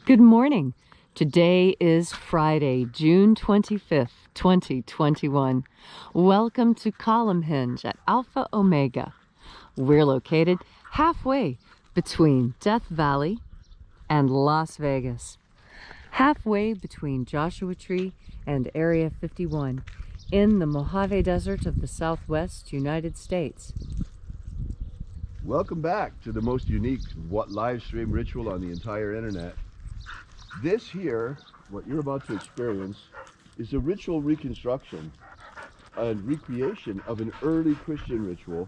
Good morning. Today is Friday, June 25th, 2021. Welcome to Column Hinge at Alpha Omega. We're located halfway between Death Valley and Las Vegas. Halfway between Joshua Tree and Area 51 in the Mojave Desert of the Southwest United States. Welcome back to the most unique live stream ritual on the entire internet. This here, what you're about to experience, is a ritual reconstruction and recreation of an early Christian ritual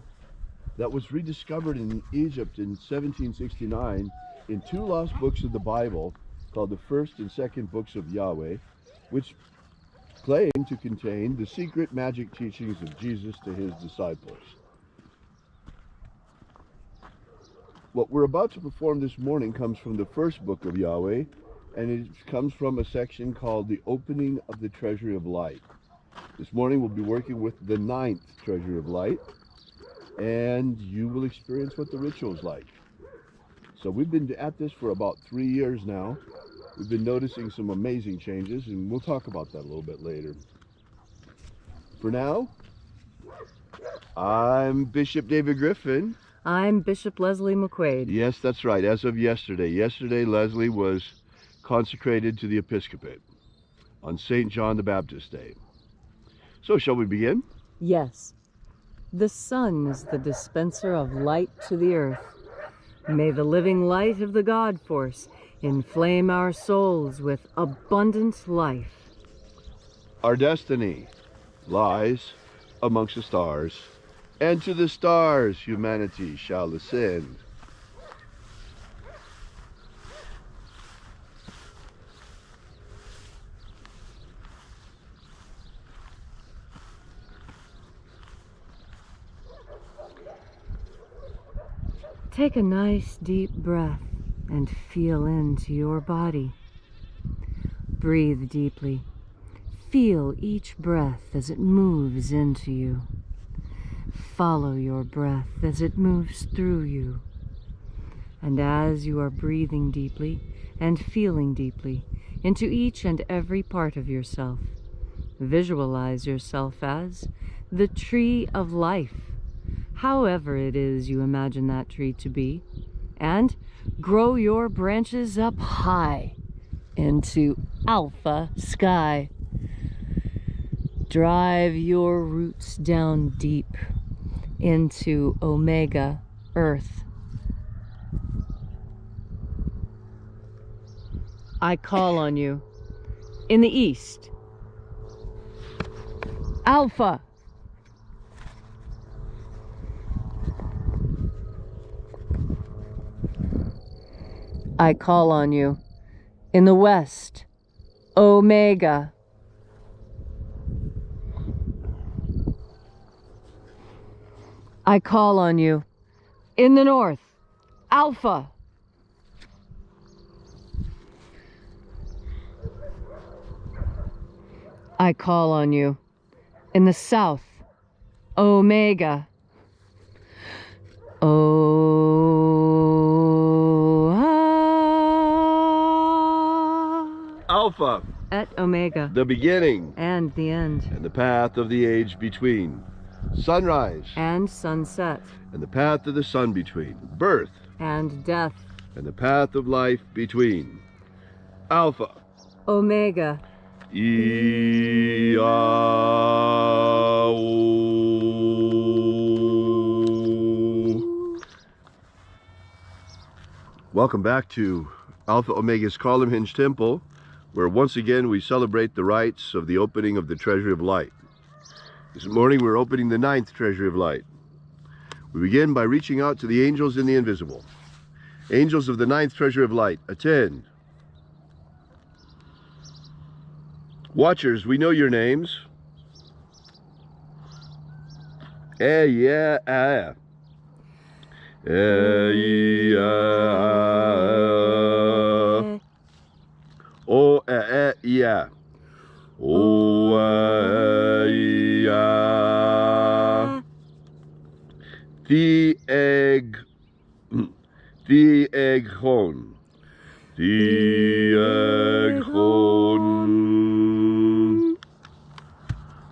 that was rediscovered in Egypt in 1769 in two lost books of the Bible called the First and Second Books of Yahweh, which claim to contain the secret magic teachings of Jesus to his disciples. What we're about to perform this morning comes from the first book of Yahweh, and it comes from a section called the Opening of the Treasury of Light. This morning we'll be working with the 9th Treasury of Light, and you will experience what the ritual is like. So we've been at this for about 3 years now. We've been noticing some amazing changes, and we'll talk about that a little bit later. For now, I'm Bishop David Griffin. I'm Bishop Leslie McQuaid. Yes, that's right. As of yesterday. Yesterday, Leslie was consecrated to the episcopate on St. John the Baptist Day. So, shall we begin? Yes. The sun is the dispenser of light to the earth. May the living light of the God Force inflame our souls with abundant life. Our destiny lies amongst the stars, and to the stars humanity shall ascend. Take a nice deep breath and feel into your body. Breathe deeply. Feel each breath as it moves into you. Follow your breath as it moves through you. And as you are breathing deeply and feeling deeply into each and every part of yourself, visualize yourself as the tree of life, however it is you imagine that tree to be, and grow your branches up high into alpha sky. Drive your roots down deep into omega earth. I call on you in the east, alpha. I call on you in the west, omega. I call on you in the north, alpha. I call on you in the south, omega. Alpha, et omega, the beginning and the end, and the path of the age between. Sunrise and sunset, and the path of the sun between. Birth and death, and the path of life between. Alpha, omega, Welcome back to Alpha Omega's Column Hinge Temple, where once again we celebrate the rites of the opening of the Treasury of Light. This morning we're opening the 9th Treasury of Light. We begin by reaching out to the angels in the invisible. Angels of the 9th Treasury of Light, attend. Watchers, we know your names. Yeah. Oh, yeah. Oh, yeah. The egg hon.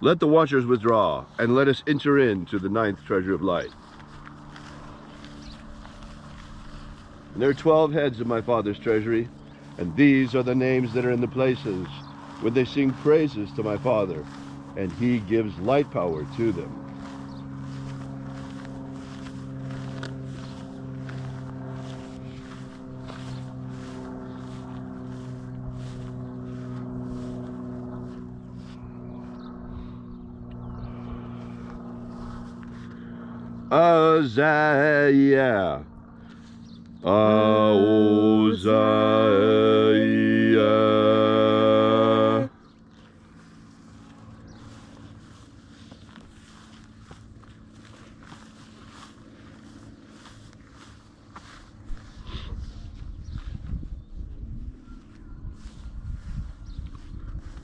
Let the watchers withdraw, and let us enter into the 9th treasure of light. And there are 12 heads of my Father's treasury, and these are the names that are in the places when they sing praises to my Father, and he gives light power to them. Uzziah, Uzziah.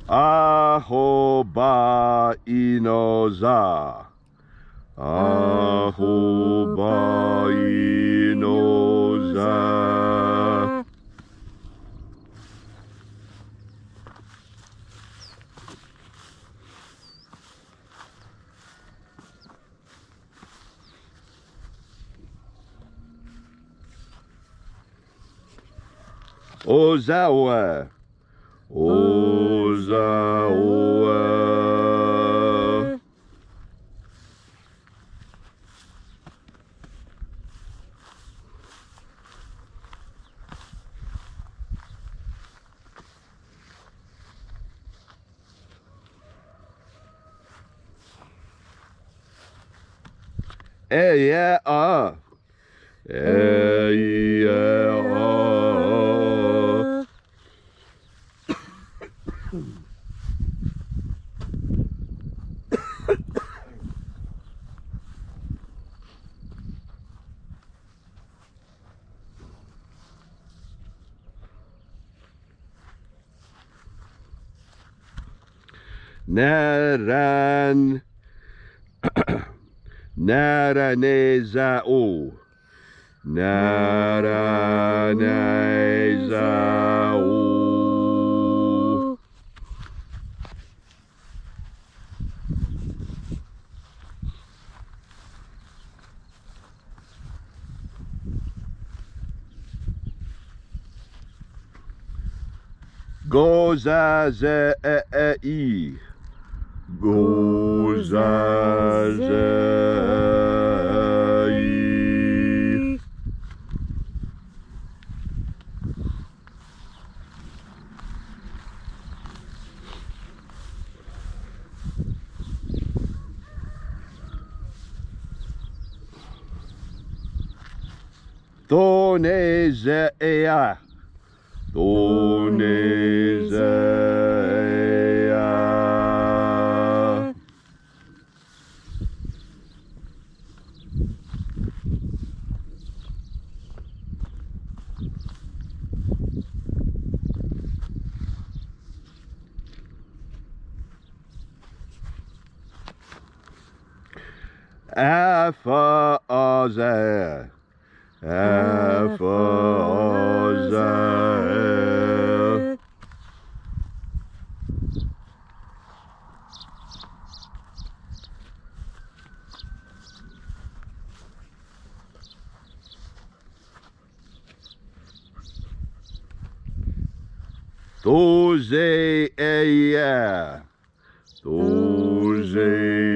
Ahoba Inoza. Ahoba Inoza. Ozawa. Ozawa. Yeah, Naran Naranezao Naranezao. Gozazei Gozazei. Thonezea. Thonezea. Aphazah. Aphazah. Thozea. Thozea.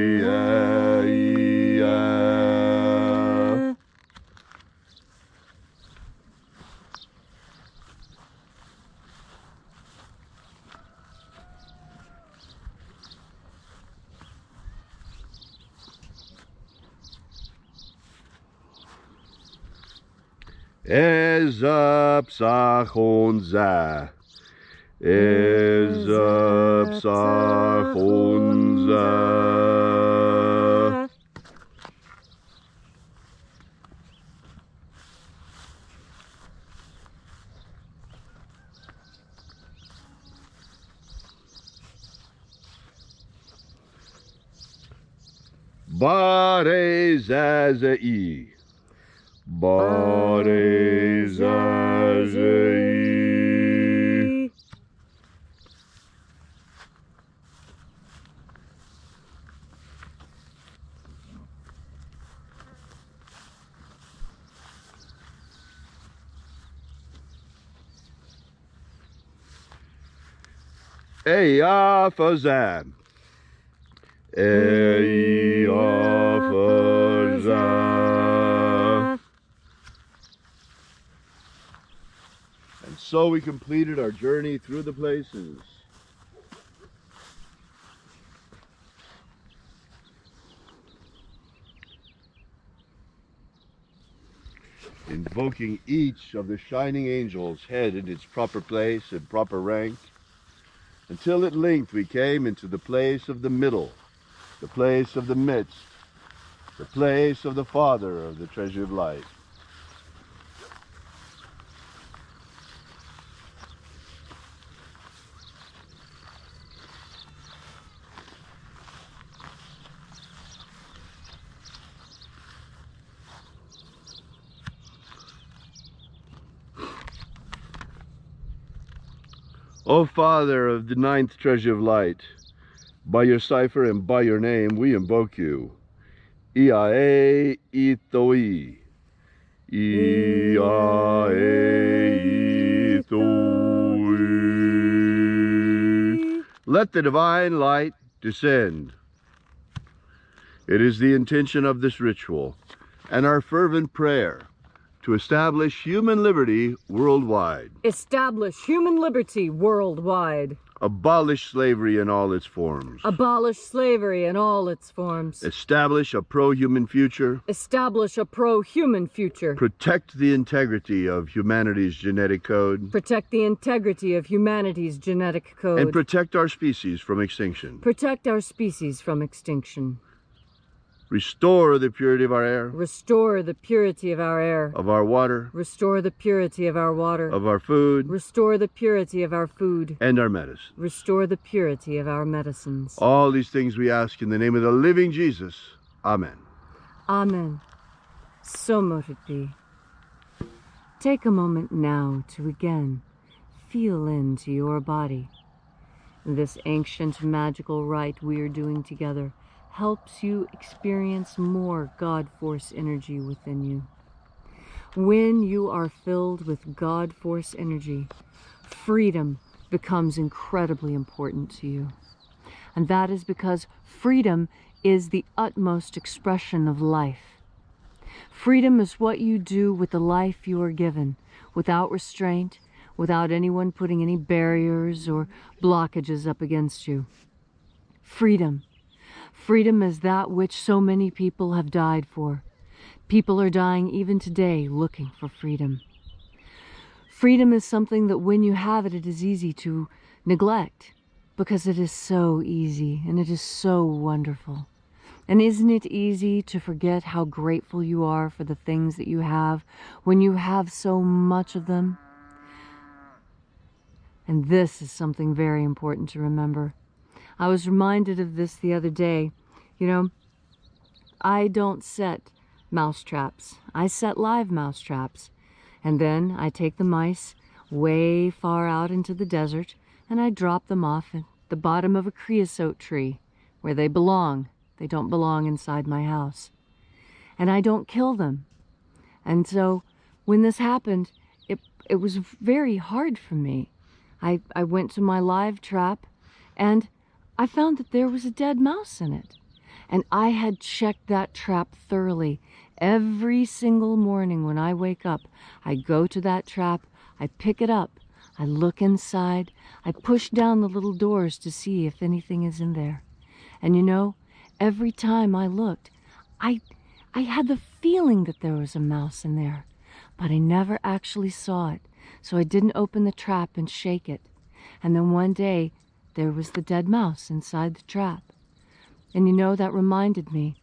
Ezapsachonza. Ezapsachonza. Barezazai. Barezazai. Eya Fazam. Eya Fazam. And so we completed our journey through the places. Invoking each of the shining angels' head in its proper place and proper rank, until at length we came into the place of the middle, the place of the midst, the place of the Father of the Treasure of Light. O Father of the ninth Treasure of Light, by your cipher and by your name we invoke you. Iae Itoi. Iae Itoi. Let the divine light descend. It is the intention of this ritual and our fervent prayer to establish human liberty worldwide. Establish human liberty worldwide. Abolish slavery in all its forms. Abolish slavery in all its forms. Establish a pro-human future. Establish a pro-human future. Protect the integrity of humanity's genetic code. Protect the integrity of humanity's genetic code. And protect our species from extinction. Protect our species from extinction. Restore the purity of our air. Restore the purity of our air. Of our water. Restore the purity of our water. Of our food. Restore the purity of our food. And our medicine. Restore the purity of our medicines. All these things we ask in the name of the living Jesus. Amen. Amen. So mote it be. Take a moment now to again feel into your body. This ancient magical rite we are doing together helps you experience more God Force energy within you. When you are filled with God Force energy, freedom becomes incredibly important to you. And that is because freedom is the utmost expression of life. Freedom is what you do with the life you are given, without restraint, without anyone putting any barriers or blockages up against you. Freedom. Freedom is that which so many people have died for. People are dying even today looking for freedom. Freedom is something that when you have it, it is easy to neglect because it is so easy and it is so wonderful. And isn't it easy to forget how grateful you are for the things that you have when you have so much of them? And this is something very important to remember. I was reminded of this the other day. You know, I don't set mouse traps. I set live mouse traps. And then I take the mice way far out into the desert and I drop them off at the bottom of a creosote tree where they belong. They don't belong inside my house. And I don't kill them. And so when this happened, it was very hard for me. I went to my live trap and I found that there was a dead mouse in it. And I had checked that trap thoroughly. Every single morning when I wake up, I go to that trap, I pick it up, I look inside, I push down the little doors to see if anything is in there. And you know, every time I looked, I had the feeling that there was a mouse in there, but I never actually saw it. So I didn't open the trap and shake it. And then one day, there was the dead mouse inside the trap. And you know, that reminded me,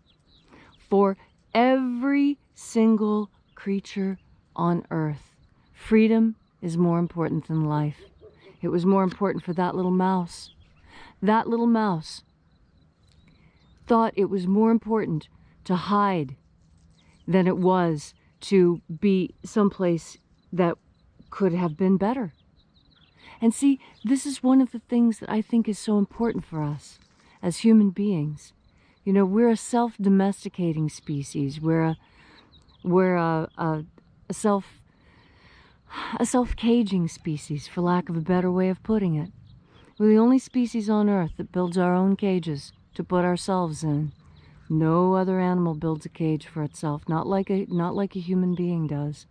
for every single creature on earth, freedom is more important than life. It was more important for that little mouse. That little mouse thought it was more important to hide than it was to be someplace that could have been better. And see, this is one of the things that I think is so important for us as human beings. You know, we're a self-domesticating species. We're a self-caging species, for lack of a better way of putting it. We're the only species on Earth that builds our own cages to put ourselves in. No other animal builds a cage for itself, not like a human being does.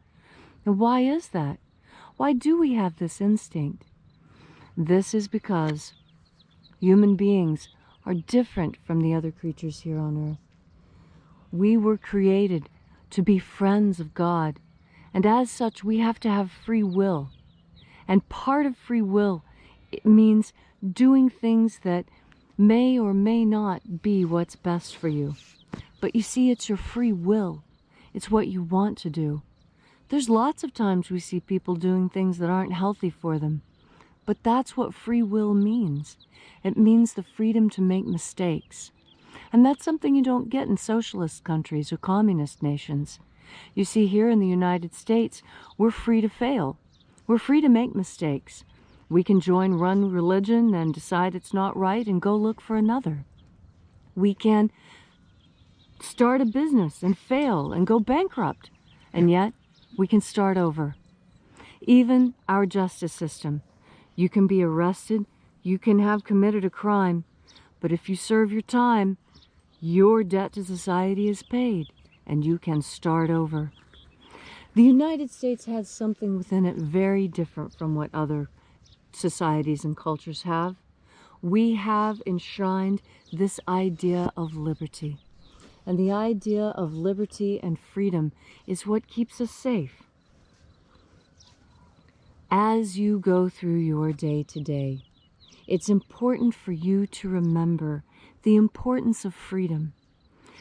And why is that? Why do we have this instinct? This is because human beings are different from the other creatures here on Earth. We were created to be friends of God, and as such we have to have free will. And part of free will, it means doing things that may or may not be what's best for you. But you see, it's your free will. It's what you want to do. There's lots of times we see people doing things that aren't healthy for them. But that's what free will means. It means the freedom to make mistakes. And that's something you don't get in socialist countries or communist nations. You see, here in the United States, we're free to fail. We're free to make mistakes. We can join one religion and decide it's not right and go look for another. We can start a business and fail and go bankrupt. And yet, we can start over. Even our justice system. You can be arrested, you can have committed a crime, but if you serve your time, your debt to society is paid, and you can start over. The United States has something within it very different from what other societies and cultures have. We have enshrined this idea of liberty. And the idea of liberty and freedom is what keeps us safe. As you go through your day to day, it's important for you to remember the importance of freedom.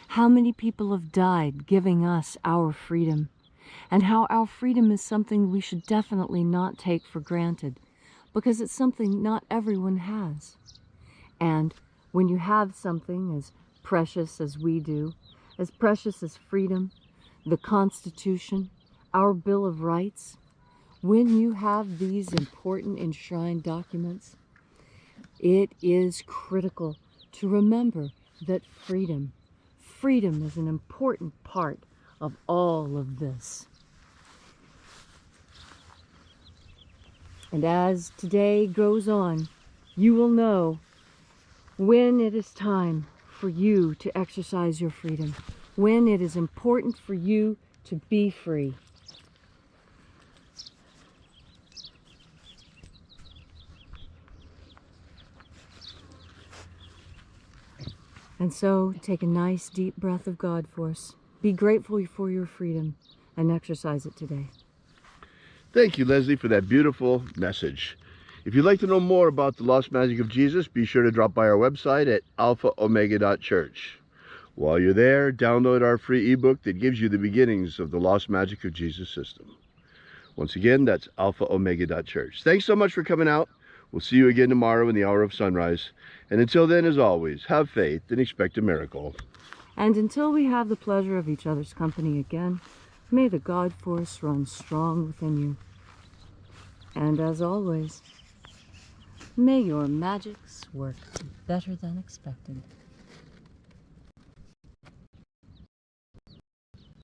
How many people have died giving us our freedom, and how our freedom is something we should definitely not take for granted, because it's something not everyone has. And when you have something as precious as we do, as precious as freedom, the Constitution, our Bill of Rights, when you have these important enshrined documents, it is critical to remember that freedom is an important part of all of this. And as today goes on, you will know when it is time for you to exercise your freedom, when it is important for you to be free. And so, take a nice deep breath of God force. Be grateful for your freedom and exercise it today. Thank you, Leslie, for that beautiful message. If you'd like to know more about the Lost Magic of Jesus, be sure to drop by our website at alphaomega.church. While you're there, download our free ebook that gives you the beginnings of the Lost Magic of Jesus system. Once again, that's alphaomega.church. Thanks so much for coming out. We'll see you again tomorrow in the hour of sunrise. And until then, as always, have faith and expect a miracle. And until we have the pleasure of each other's company again, may the God force run strong within you. And as always, may your magics work better than expected.